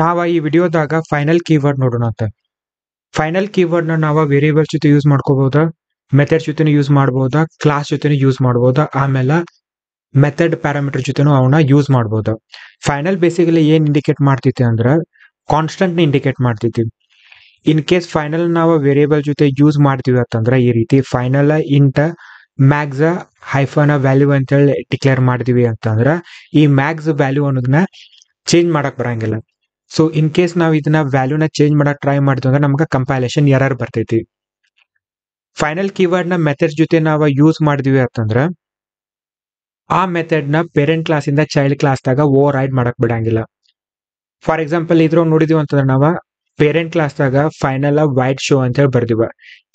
ನಾವ ಈ ವಿಡಿಯೋದಾಗ final keyword ನೋಡೋಣ ಅಂತ. ಫೈನಲ್ ಕೀವರ್ಡ್ ನಾವ ವೇರಿಯೇಬಲ್ ಜೊತೆ ಯೂಸ್ ಮಾಡ್ಕೋಬಹುದಾ, ಮೆಥಡ್ ಜೊತೆ ಯೂಸ್ ಮಾಡಬಹುದಾ, ಕ್ಲಾಸ್ ಜೊತೆ ಯೂಸ್ ಮಾಡಬಹುದಾ, ಆಮೇಲೆ ಮೆಥಡ್ ಪ್ಯಾರಾಮೀಟರ್ ಜೊತೆನೂ ಅವನ್ನ ಯೂಸ್ ಮಾಡಬಹುದು. ಫೈನಲ್ ಬೇಸಿಕಲಿ ಏನ್ ಇಂಡಿಕೇಟ್ ಮಾಡ್ತೈತಿ ಅಂದ್ರ ಕಾನ್ಸ್ಟೆಂಟ್ ಇಂಡಿಕೇಟ್ ಮಾಡ್ತೈತಿ. ಇನ್ ಕೇಸ್ ಫೈನಲ್ ನಾವು ವೇರಿಯೇಬಲ್ ಜೊತೆ ಯೂಸ್ ಮಾಡ್ತೀವಿ ಅಂತಂದ್ರ ಈ ರೀತಿ final int max hyphen value ಅಂತೇಳಿ ಡಿಕ್ಲೇರ್ ಮಾಡಿದೀವಿ ಅಂತಂದ್ರ ಈ ಮ್ಯಾಕ್ಸ್ ವ್ಯಾಲ್ಯೂ ಅನ್ನೋದನ್ನ ಚೇಂಜ್ ಮಾಡಕ್ ಬರಂಗಿಲ್ಲ. ಸೊ ಇನ್ ಕೇಸ್ ನಾವು ಇದನ್ನ ವ್ಯಾಲ್ಯೂನ ಚೇಂಜ್ ಮಾಡಕ್ ಟ್ರೈ ಮಾಡ್ತೀವಿ ಅಂದ್ರೆ ನಮ್ಗೆ ಕಂಪೈಲೇಷನ್ ಎರರ್ ಬರ್ತೈತಿ. ಫೈನಲ್ ಕೀವರ್ಡ್ ನ ಮೆಥಡ್ ಜೊತೆ ನಾವು ಯೂಸ್ ಮಾಡಿದ್ವಿ ಅಂತಂದ್ರ ಆ ಮೆಥಡ್ ನ ಪೇರೆಂಟ್ ಕ್ಲಾಸ್ ಇಂದ ಚೈಲ್ಡ್ ಕ್ಲಾಸ್ ದಾಗ ಓವರ್ ರೈಡ್ ಮಾಡಕ್ ಬಿಡಂಗಿಲ್ಲ. ಫಾರ್ ಎಕ್ಸಾಂಪಲ್ ಇದ್ರೊಳಗೆ ನೋಡಿದೀವಿ ಅಂತಂದ್ರೆ ನಾವು ಪೇರೆಂಟ್ ಕ್ಲಾಸ್ ದಾಗ ಫೈನಲ್ ವೈಟ್ ಶೋ ಅಂತ ಹೇಳಿ ಬರ್ದಿವ.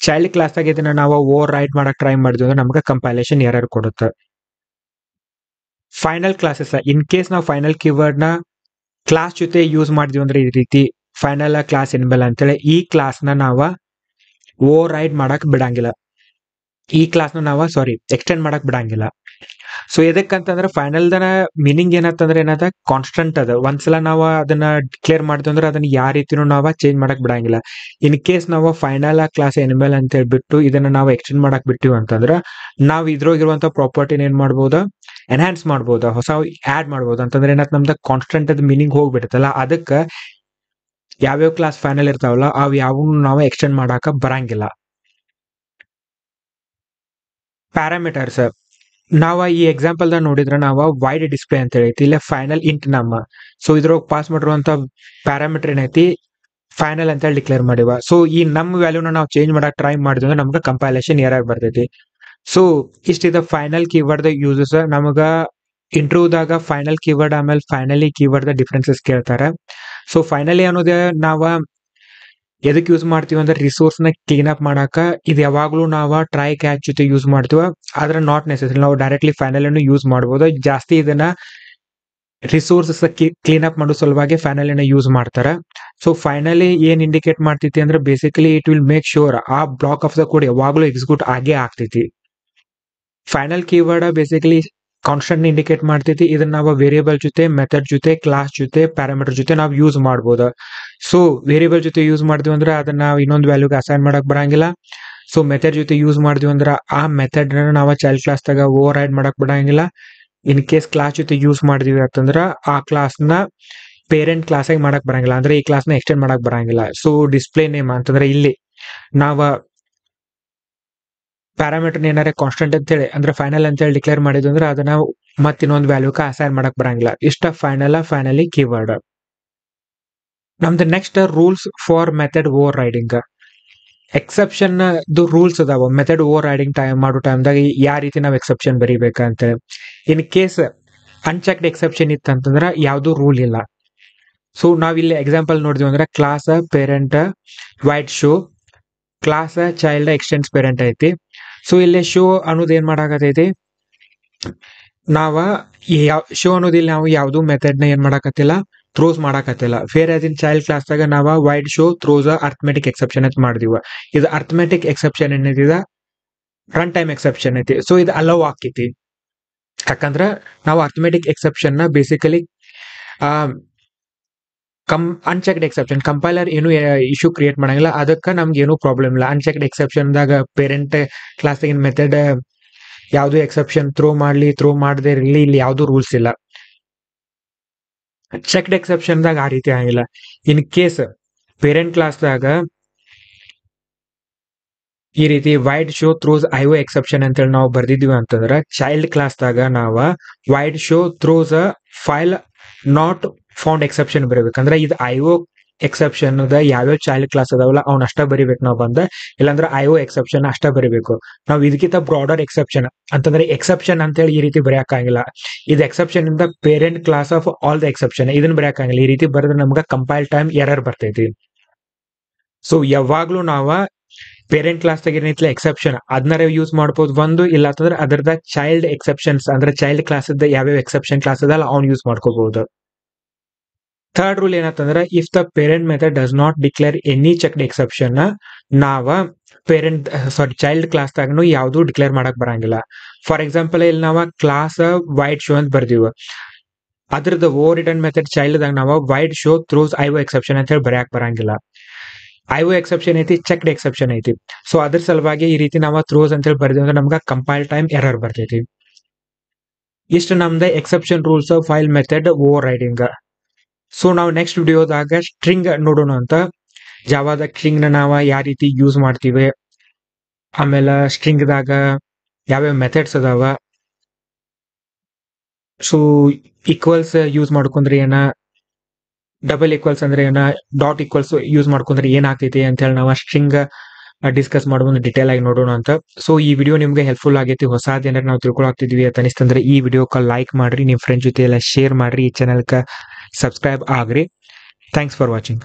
ಚೈಲ್ಡ್ ಕ್ಲಾಸ್ ದಾಗ ಇದನ್ನ ನಾವು ಓವರ್ ರೈಡ್ ಮಾಡಕ್ ಟ್ರೈ ಮಾಡಿದ್ವಿ ಅಂದ್ರೆ ನಮ್ಗೆ ಕಂಪೈಲೇಷನ್ ಎರರ್ ಕೊಡುತ್ತೆ. ಫೈನಲ್ ಕ್ಲಾಸಸ್ ಇನ್ ಕೇಸ್ ನಾವು ಫೈನಲ್ ಕೀವರ್ಡ್ ನ ಕ್ಲಾಸ್ ಜೊತೆ ಯೂಸ್ ಮಾಡಿದ್ವಿ ಅಂದ್ರೆ ಈ ರೀತಿ ಫೈನಲ್ ಕ್ಲಾಸ್ ಎನ್ಬಲ್ ಅಂತೇಳಿ ಈ ಕ್ಲಾಸ್ ನ ನಾವ ಓವರ್ ರೈಡ್ ಮಾಡಕ್ ಬಿಡಂಗಿಲ್ಲ. ಈ ಕ್ಲಾಸ್ ನ ನಾವ ಎಕ್ಸ್ಟೆಂಡ್ ಮಾಡಕ್ ಬಿಡಂಗಿಲ್ಲ. ಸೊ ಎದಕ್ಕಂತಂದ್ರೆ ಫೈನಲ್ ದನ ಮೀನಿಂಗ್ ಏನಂತಂದ್ರೆ ಏನದ ಕಾನ್ಸ್ಟೆಂಟ್ ಅದ. ಒಂದ್ಸಲ ನಾವು ಅದನ್ನ ಡಿಕ್ಲೇರ್ ಮಾಡ್ತೀವಿ ಅಂದ್ರೆ ಅದನ್ನ ಯಾವ ರೀತಿನೂ ನಾವು ಚೇಂಜ್ ಮಾಡಕ್ ಬಿಡಂಗಿಲ್ಲ. ಇನ್ ಕೇಸ್ ನಾವು ಫೈನಲ್ ಕ್ಲಾಸ್ ಎನಿಮಲ್ ಅಂತ ಹೇಳ್ಬಿಟ್ಟು ಇದನ್ನ ನಾವು ಎಕ್ಸ್ಟೆಂಡ್ ಮಾಡಕ್ ಬಿಟ್ಟಿವಿ ಅಂತಂದ್ರೆ ನಾವು ಇದ್ರೋಗಿರುವಂತ ಪ್ರಾಪರ್ಟಿನ ಏನ್ ಮಾಡ್ಬೋದ, ಎನ್ಹಾನ್ಸ್ ಮಾಡ್ಬೋದ, ಹೊಸ ಆಡ್ ಮಾಡ್ಬೋದು. ಅಂತಂದ್ರೆ ಏನತ್ ನಮ್ದ ಕಾನ್ಸ್ಟೆಂಟ್ ಅದ್ ಮೀನಿಂಗ್ ಹೋಗ್ಬಿಡುತ್ತಲ್ಲ, ಅದಕ್ಕ ಯಾವ್ಯಾವ ಕ್ಲಾಸ್ ಫೈನಲ್ ಇರ್ತಾವಲ್ಲ ಅವ್ ಯಾವ ನಾವು ಎಕ್ಸ್ಟೆಂಡ್ ಮಾಡಾಕ ಬರಂಗಿಲ್ಲ. ಪ್ಯಾರಾಮೀಟರ್ಸ್ ನಾವ ಈ ಎಕ್ಸಾಂಪಲ್ ದಾಗ ನೋಡಿದ್ರೆ ನಾವ ವೈಡ್ ಡಿಸ್ಪ್ಲೇ ಅಂತ ಹೇಳೈತಿ, ಇಲ್ಲ ಫೈನಲ್ ಇಂಟ್ ನಮ್ಮ. ಸೊ ಇದ್ರೊಳಗೆ ಪಾಸ್ ಮಾಡಿರುವಂತ ಪ್ಯಾರಾಮೀಟರ್ ಏನೈತಿ ಫೈನಲ್ ಅಂತ ಹೇಳಿ ಡಿಕ್ಲೇರ್ ಮಾಡಿವ. ಸೊ ಈ ನಮ್ಮ ವ್ಯಾಲ್ಯೂನ ನಾವು ಚೇಂಜ್ ಮಾಡಕ್ ಟ್ರೈ ಮಾಡಿದ್ವಿ ಅಂದ್ರೆ ನಮ್ಗೆ ಕಂಪೈಲೇಷನ್ ಎರರ್ ಬರ್ತೈತಿ. ಸೊ ಇಷ್ಟಿದ ಫೈನಲ್ ಕೀವರ್ಡ್ ಯೂಸಸ್. ನಮಗ ಇಂಟರ್ವ್ಯೂದಾಗ ಫೈನಲ್ ಕೀವರ್ಡ್ ಆಮೇಲೆ ಫೈನಲಿ ಕೀವರ್ಡ್ ಡಿಫ್ರೆನ್ಸಸ್ ಕೇಳ್ತಾರ. ಸೊ ಫೈನಲಿ ಅನ್ನೋದೇ ನಾವ ಎದಕ್ ಯೂಸ್ ಮಾಡ್ತೀವಿ ಅಂದ್ರೆ ರಿಸೋರ್ಸ್ ನ ಕ್ಲೀನ್ ಅಪ್ ಮಾಡಾಕ. ಇದು ಯಾವಾಗ್ಲೂ ನಾವ ಟ್ರೈ ಕ್ಯಾಚ್ ಜೊತೆ ಯೂಸ್ ಮಾಡ್ತೀವ, ಆದ್ರೆ ನಾಟ್ ನೆಸೆಸರಿ ನಾವು ಡೈರೆಕ್ಟ್ಲಿ ಫೈನಲ್ ಅನ್ನು ಯೂಸ್ ಮಾಡಬಹುದು. ಜಾಸ್ತಿ ಇದನ್ನ ರಿಸೋರ್ಸಸ್ ಕ್ಲೀನ್ ಅಪ್ ಮಾಡೋ ಸಲುವಾಗಿ ಫೈನಲ್ ಅನ್ನ ಯೂಸ್ ಮಾಡ್ತಾರ. ಸೊ ಫೈನಲಿ ಏನ್ ಇಂಡಿಕೇಟ್ ಮಾಡ್ತೈತಿ ಅಂದ್ರೆ basically it will make sure ಆ ಬ್ಲಾಕ್ ಆಫ್ ದ ಕೋಡ್ ಯಾವಾಗ್ಲೂ ಎಕ್ಸಿಕ್ಯೂಟ್ ಆಗೇ ಆಗ್ತೈತಿ. Final keyword basically constant indicate ಮಾಡ್ತೈತಿ. ಇದನ್ನ ನಾವು ವೇರಿಯೇಬಲ್ ಜೊತೆ, ಮೆಥಡ್ ಜೊತೆ, ಕ್ಲಾಸ್ ಜೊತೆ, ಪ್ಯಾರಾಮೀಟರ್ ಜೊತೆ ನಾವು ಯೂಸ್ ಮಾಡಬಹುದು. ಸೊ ವೇರಿಯೇಬಲ್ ಜೊತೆ ಯೂಸ್ ಮಾಡಿದ್ವಿ ಅಂದ್ರೆ ಅದನ್ನ ನಾವು ಇನ್ನೊಂದು ವ್ಯಾಲ್ಯೂಗೆ ಅಸೈನ್ ಮಾಡಕ್ ಬರಂಗಿಲ್ಲ. ಸೊ ಮೆಥಡ್ ಜೊತೆ ಯೂಸ್ ಮಾಡಿದ್ವಿ ಅಂದ್ರೆ ಆ ಮೆಥಡ್ ನಾವು ಚೈಲ್ಡ್ ಕ್ಲಾಸ್ ದಾಗ ಓವರ್ ರೈಡ್ ಮಾಡಕ್ ಬಿಡಂಗಿಲ್ಲ. ಇನ್ ಕೇಸ್ ಕ್ಲಾಸ್ ಜೊತೆ ಯೂಸ್ ಮಾಡಿದ್ವಿ ಅಂತಂದ್ರ ಆ ಕ್ಲಾಸ್ ನ ಪೇರೆಂಟ್ ಕ್ಲಾಸ್ ಆಗಿ ಮಾಡಕ್ ಬರಂಗಿಲ್ಲ, ಅಂದ್ರೆ ಈ ಕ್ಲಾಸ್ ನ ಎಕ್ಸ್ಟೆಂಡ್ ಮಾಡಕ್ ಬರಂಗಿಲ್ಲ. ಸೊ ಡಿಸ್ಪ್ಲೇ ನೇಮ್ ಅಂತಂದ್ರೆ ಇಲ್ಲಿ ನಾವ ಪ್ಯಾರಾಮೀಟರ್ ಏನಾರ ಕಾನ್ಸ್ಟೆಂಟ್ ಅಂತ ಹೇಳಿ ಅಂದ್ರೆ ಫೈನಲ್ ಅಂತ ಹೇಳಿ ಡಿಕ್ಲೇರ್ ಮಾಡಿದ್ವಿ ಅಂದ್ರೆ ಅದನ್ನ ಮತ್ ಇನ್ನೊಂದು ವ್ಯಾಲ್ಯೂಕ ಅಸೈನ್ ಮಾಡಕ್ ಬರಂಗಿಲ್ಲ. ಇಷ್ಟ ಫೈನಲಿ ಕೀವರ್ಡ್. ನಮ್ದು next rules for method over riding. Exception rules ಅದಾವ ಮೆಥಡ್ ಓವರ್ ರೈಡಿಂಗ್ ಮಾಡೋ ಟೈಮ್ದಾಗ ಯಾವ ರೀತಿ ನಾವು ಎಕ್ಸೆಪ್ಷನ್ ಬರೀಬೇಕಂತ. ಇನ್ ಕೇಸ್ ಅನ್ಚೆಕ್ಡ್ ಎಕ್ಸೆಪ್ಷನ್ ಇತ್ತಂತಂದ್ರ ಯಾವ್ದು ರೂಲ್ ಇಲ್ಲ. ಸೊ ನಾವಿಲ್ಲಿ ಎಕ್ಸಾಂಪಲ್ ನೋಡಿದ್ವಿ ಅಂದ್ರೆ class parent white show, class child extends parent ಐತಿ. ಸೊ ಇಲ್ಲಿ ಶೋ ಅನ್ನೋದು ಏನ್ ಮಾಡಾಕತೈತಿ, ನಾವ ಶೋ ಅನ್ನೋದಿಲ್ಲ ನಾವು ಯಾವ್ದು ಮೆಥಡ್ ನ ಏನ್ ಮಾಡಾಕತ್ತಿಲ್ಲ, ಥ್ರೋಸ್ ಮಾಡಾಕತ್ತಿಲ್ಲ. Whereas in child class ದಾಗ ನಾವ void show throws arithmetic exception ಅಂತ ಮಾಡಿದೀವ. ಇದು ಅರ್ಥಮೆಟಿಕ್ ಎಕ್ಸೆಪ್ಷನ್ ಏನಿದೆ ರನ್ ಟೈಮ್ ಎಕ್ಸೆಪ್ಷನ್ ಐತಿ. ಸೊ ಇದು ಅಲೋ ಆಕೈತಿ, ಯಾಕಂದ್ರ ನಾವು ಅರ್ಥಮೆಟಿಕ್ ಎಕ್ಸೆಪ್ಷನ್ ನ ಬೇಸಿಕಲಿ ಅನ್ಚೆಕ್ಡ್ ಎಕ್ಸೆಪ್ಷನ್ ಕಂಪೈಲರ್ ಏನು ಇಶ್ಯೂ ಕ್ರಿಯೇಟ್ ಮಾಡಂಗಿಲ್ಲ, ಅದಕ್ಕೆ ನಮ್ಗೆ ಏನು ಪ್ರಾಬ್ಲಮ್ ಇಲ್ಲ. ಅನ್ಚೆಕ್ಡ್ ಎಕ್ಸೆಪ್ಷನ್ ದಾಗ ಪೇರೆಂಟ್ ಕ್ಲಾಸ್ ಮೆಥಡ್ ಯಾವ್ದು ಎಕ್ಸೆಪ್ಷನ್ ಥ್ರೋ ಮಾಡದೇ ಇರಲಿ, ಇಲ್ಲಿ ಯಾವ್ದು ರೂಲ್ಸ್ ಇಲ್ಲ. ಚೆಕ್ಡ್ ಎಕ್ಸೆಪ್ಷನ್ ದಾಗ ಆ ರೀತಿ ಆಗಿಲ್ಲ. ಇನ್ ಕೇಸ್ ಪೇರೆಂಟ್ ಕ್ಲಾಸ್ ದಾಗ ಈ ರೀತಿ void show throws IO exception ಅಂತೇಳಿ ನಾವು ಬರ್ದಿದ್ವಿ ಅಂತಂದ್ರ ಚೈಲ್ಡ್ ಕ್ಲಾಸ್ ದಾಗ ನಾವ void show throws file not found exception ಬರೀಬೇಕಂದ್ರೆ ಇದು ಐಒ ಎಕ್ಸೆಪ್ಷನ್ ಯಾವ್ಯಾವ ಚೈಲ್ಡ್ ಕ್ಲಾಸ್ ಅದಾವಲ್ಲ ಅವ್ನ ಅಷ್ಟ ಬರಿಬೇಕು ನಾವು ಬಂದ, ಇಲ್ಲಾಂದ್ರೆ ಐಒ ಎಕ್ಸೆಪ್ಷನ್ ಅಷ್ಟ ಬರಿಬೇಕು ನಾವು. ಇದಕ್ಕಿಂತ ಬ್ರಾಡರ್ ಎಕ್ಸೆಪ್ಷನ್ ಅಂತಂದ್ರೆ ಎಕ್ಸೆಪ್ಷನ್ ಅಂತ ಹೇಳಿ ಈ ರೀತಿ ಬರೆಯಕ್ಕಾಗಿಲ್ಲ. ಇದು ಎಕ್ಸೆಪ್ಷನ್ ಇಂದ parent class of all the exception ಇದನ್ನ ಬರೆಯಕ್ಕಾಗಿಲ್ಲ. ಈ ರೀತಿ ಬರೆದ್ರೆ ನಮ್ಗೆ ಕಂಪೈಲ್ ಟೈಮ್ ಎರರ್ ಬರ್ತೈತಿ. ಸೊ ಯಾವಾಗ್ಲೂ ನಾವ ಪೇರೆಂಟ್ ಕ್ಲಾಸ್ ದಾಗ ಏನೈತಿಲ್ಲ ಎಕ್ಸೆಪ್ಷನ್ ಅದನ್ನ ಯೂಸ್ ಮಾಡ್ಬೋದು ಒಂದು, ಇಲ್ಲ ಅಂತಂದ್ರೆ ಅದರದ ಚೈಲ್ಡ್ ಎಕ್ಸೆಪ್ಷನ್ಸ್ ಅಂದ್ರೆ ಚೈಲ್ಡ್ ಕ್ಲಾಸ್ ಯಾವ್ಯಾವ ಎಕ್ಸೆಪ್ಷನ್ ಕ್ಲಾಸ್ ಅದಲ್ಲ ಅವ್ನು ಯೂಸ್ ಮಾಡ್ಕೋಬಹುದು. ಥರ್ಡ್ ರೂಲ್ ಏನಂತಂದ್ರೆ if the parent method does not declare any checked exception ನಾವ ಚೈಲ್ಡ್ ಕ್ಲಾಸ್ ದಾಗನು ಯಾವ್ದು ಡಿಕ್ಲೇರ್ ಮಾಡಕ್ ಬರಂಗಿಲ್ಲ. ಫಾರ್ ಎಕ್ಸಾಂಪಲ್ ಇಲ್ಲಿ ನಾವ ಕ್ಲಾಸ್ ವೈಟ್ ಶೋ ಅಂತ ಬರ್ದೀವ. ಅದ್ರದ್ದು ಓವರ್ ರಿಟರ್ನ್ ಮೆಥಡ್ ಚೈಲ್ಡ್ದಾಗ ನಾವು void show throws IO exception ಅಂತ ಹೇಳಿ ಬರೆಯಕ್ ಬರಂಗಿಲ್ಲ. ಐಒ ಎಕ್ಸೆಪ್ಷನ್ ಐತಿ, ಚೆಕ್ಡ್ ಎಕ್ಸೆಪ್ಷನ್ ಐತಿ. ಸೊ ಅದ್ರ ಸಲುವಾಗಿ ಈ ರೀತಿ ನಾವು ಥ್ರೋಸ್ ಅಂತ ಹೇಳಿ ಬರೆದ ನಮ್ಗೆ ಕಂಪೈಲ್ ಟೈಮ್ ಎರರ್ ಬರ್ತೈತಿ. ಇಷ್ಟು ನಮ್ದು exception rules file method over riding. So ನಾವು ನೆಕ್ಸ್ಟ್ ವಿಡಿಯೋದಾಗ ಸ್ಟ್ರಿಂಗ್ ನೋಡೋಣ ಅಂತ. ಜಾವಾದ ಸ್ಟ್ರಿಂಗ್ ನ ನಾವು ಯಾವ ರೀತಿ ಯೂಸ್ ಮಾಡ್ತೀವಿ, ಆಮೇಲೆ ಸ್ಟ್ರಿಂಗ್ದಾಗ ಯಾವ್ಯಾವ ಮೆಥಡ್ಸ್ ಅದಾವ, ಸೊ ಈಕ್ವಲ್ಸ್ ಯೂಸ್ ಮಾಡ್ಕೊಂಡ್ರೆ ಏನ, ಡಬಲ್ ಈಕ್ವಲ್ಸ್ ಅಂದ್ರೆ ಏನ, ಡಾಟ್ ಈಕ್ವಲ್ಸ್ ಯೂಸ್ ಮಾಡ್ಕೊಂಡ್ರೆ ಏನಾಗ್ತೈತಿ ಅಂತ ಹೇಳಿ ನಾವು ಸ್ಟ್ರಿಂಗ್ ಡಿಸ್ಕಸ್ ಮಾಡೋದು ಡಿಟೇಲ್ ಆಗಿ ನೋಡೋಣ ಅಂತ. ಸೊ ಈ ವಿಡಿಯೋ ನಿಮ್ಗೆ ಹೆಲ್ಪ್ಫುಲ್ ಆಗೈತಿ, ಹೊಸದೇನಾರ ನಾವು ತಿಳ್ಕೊಳಾಗ್ತಿದ್ವಿ ಅಂತ ಅನಿಸ್ತಂದ್ರೆ ಈ ವಿಡಿಯೋಕ್ಕೆ ಲೈಕ್ ಮಾಡ್ರಿ, ನಿಮ್ಮ ಫ್ರೆಂಡ್ಸ್ ಜೊತೆ ಎಲ್ಲ ಶೇರ್ ಮಾಡ್ರಿ, ಈ ಚಾನಲ್ಗೆ subscribe agri. Thanks for watching.